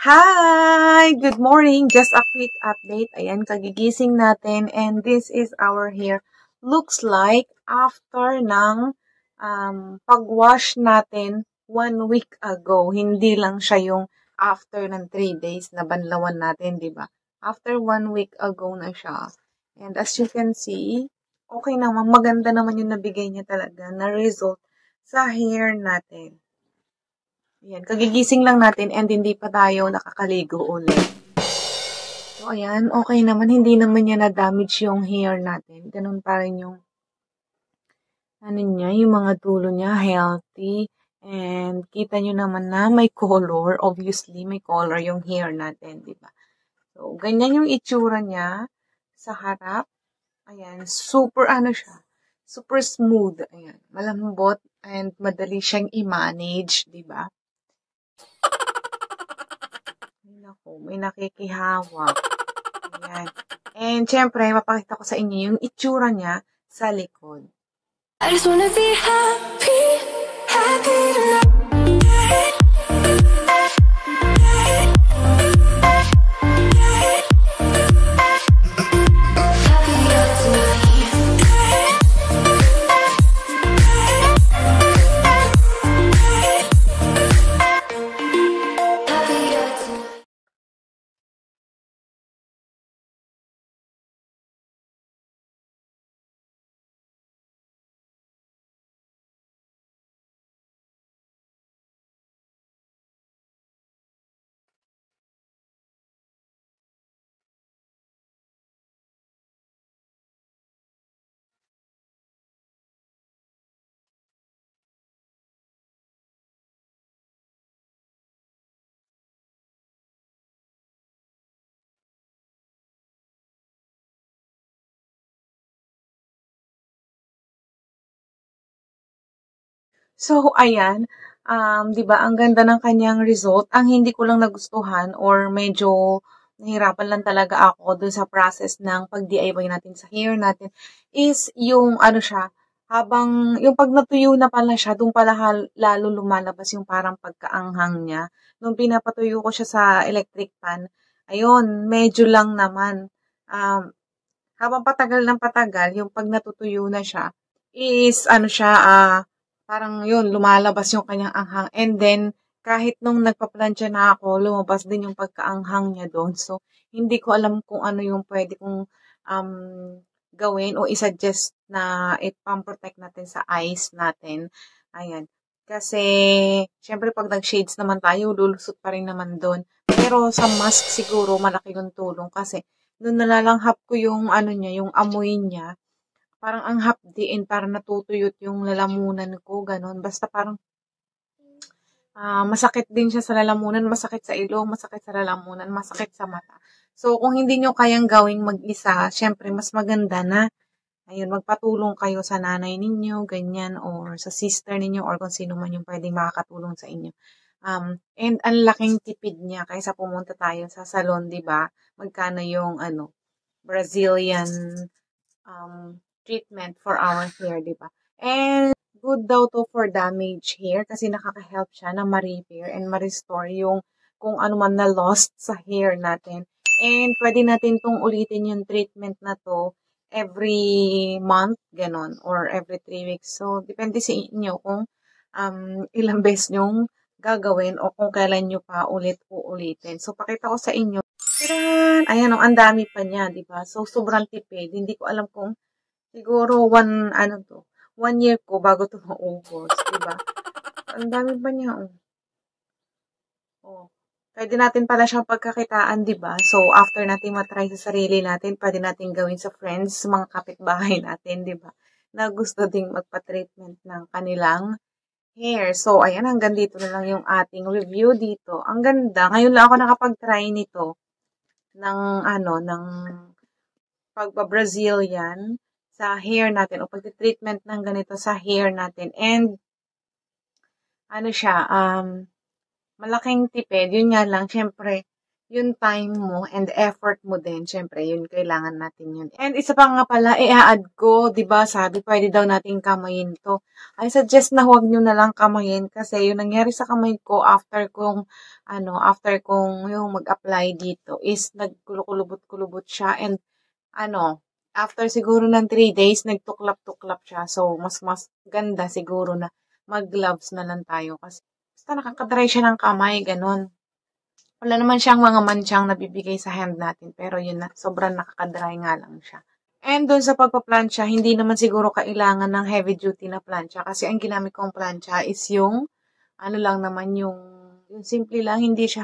Hi! Good morning! Just a quick update. Ayan, kagigising natin and this is our hair. Looks like after ng pag-wash natin 1 week ago. Hindi lang siya yung after ng 3 days na banlawan natin, di ba? After 1 week ago na siya. And as you can see, okay naman. Maganda naman yung nabigay niya talaga na result sa hair natin. Ayan, kagigising lang natin and hindi pa tayo nakakaligo ulit. So, ayan, okay naman. Hindi naman niya na-damage yung hair natin. Ganun pa rin yung, niya, yung mga dulo niya, healthy. And kita nyo naman na may color. Obviously, may color yung hair natin, di ba? So, ganyan yung itsura niya sa harap. Ayan, super siya. Super smooth. Ayan, malambot and madali siyang i-manage, di ba? Naku, may nakikihawak. Ayan. And syempre, mapakita ko sa inyo yung itsura niya sa likod. I just wanna be happy, happy tonight. So, ayan, 'di ba, ang ganda ng kanyang result. Ang hindi ko lang nagustuhan or medyo nahirapan lang talaga ako dun sa process ng pag-DIY natin sa hair natin is yung siya, habang yung 'pag natuyo na pala siya, dun pala lalo lumalabas yung parang pagkaanghang niya. Nung pinapatuyo ko siya sa electric pan, ayun, medyo lang naman. Habang patagal ng patagal, yung 'pag natutuyo na siya is siya, parang yun, lumalabas yung kanyang anghang. And then, kahit nung nagpa-plancha na ako, lumabas din yung pagkaanghang niya doon. So, hindi ko alam kung ano yung pwede kong um, gawin o isuggest na ipam-protect natin sa eyes natin. Ayan. Kasi, syempre pag nag-shades naman tayo, lulusot pa rin naman doon. Pero sa mask siguro, malaki yung tulong kasi nung nalalanghap ko yung niya, yung amoy niya, parang ang hapdiin, parang natutuyot yung lalamunan ko, gano'n. Basta parang masakit din siya sa lalamunan, masakit sa ilong, masakit sa lalamunan, masakit sa mata. So, kung hindi nyo kayang gawing mag-isa, syempre, mas maganda na, ayun, magpatulong kayo sa nanay ninyo, ganyan, or sa sister ninyo, or kung sino man yung pwedeng makakatulong sa inyo. And ang laking tipid niya kaysa pumunta tayo sa salon, di ba? Magkano yung, Brazilian treatment for our hair, di ba? And good daw to for damaged hair kasi nakaka-help siya na ma-repair and ma-restore yung kung ano man na lost sa hair natin. And pwede natin tong ulitin yung treatment na to every month, ganon, or every 3 weeks. So, depende sa inyo kung ilang beses nyong gagawin o kung kailan nyo pa uulitin. So, pakita ko sa inyo. Tadaan! Ayan, ang dami pa niya, di ba? So, sobrang tipid. Hindi ko alam kung siguro 1 year ko bago ito maubos, di ba? Ang dami pa niya, oh. Oh. Pwede natin pala siyang pagkakitaan, di ba? So, after natin matry sa sarili natin, pwede natin gawin sa friends, sa mga kapitbahay natin, di ba? Na gusto ding magpa-treatment ng kanilang hair. So, ayan, hanggang dito na lang yung ating review dito. Ang ganda. Ngayon lang ako nakapag-try nito ng ng pagba-Brazilian sa hair natin o pagti-treatment ng ganito sa hair natin. And siya, malaking tipid. Yun nga lang, syempre, yung time mo and effort mo din, syempre, yun, kailangan natin yun. And isa pa nga pala, i-add ko, di ba sabi, pwede daw nating kamayin to. I suggest na huwag nyo na lang kamayin kasi yung nangyari sa kamay ko after kong yung mag-apply dito is nagkulubot-kulubot siya and after siguro ng 3 days, nagtuklap-tuklap siya. So, mas ganda siguro na mag-gloves na lang tayo kasi basta nakakadry siya ng kamay, ganun. Wala naman siyang mga mansyang nabibigay sa hand natin, pero yun na, sobrang nakaka-dry nga lang siya. And doon sa pagpa-plancha, hindi naman siguro kailangan ng heavy duty na plancha kasi ang ginamit kong plancha is yung lang naman yung simple lang, hindi siya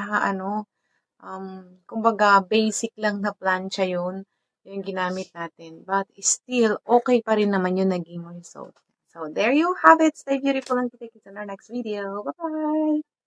kumbaga basic lang na plancha yun, yung ginamit natin. But still, okay pa rin naman yung naging result. So, there you have it. Stay beautiful and take it in our next video. Bye-bye!